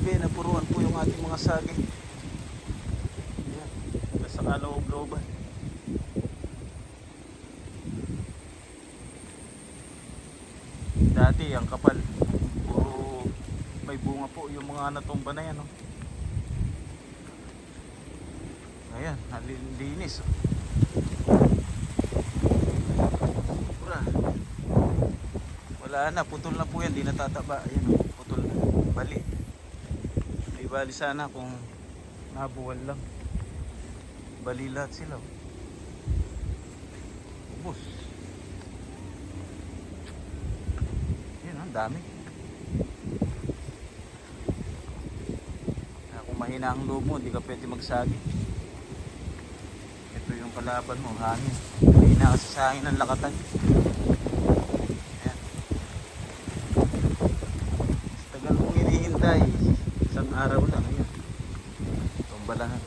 gabi, napuruan po yung ating mga saging. Ayan, sa kaloob-looban. Dati ang kapal, puro may bunga po yung mga natumba na yan, no? Ayan, nalilinis. Pura. Wala na, putol na po yan, di natataba. Ayan, no? Putol na, bali. May bali sana kung nabuwal lang. Bali lahat sila. Ubus. Ayan, ang dami. Kung mahina ang loob mo, hindi ka pwede magsagi. Ito yung kalaban mo, hangin. Mahina kasi sa hangin ang lakatan. Ayan. Tagal mong hinihintay. Isang araw lang. Ayan. Tumba lang.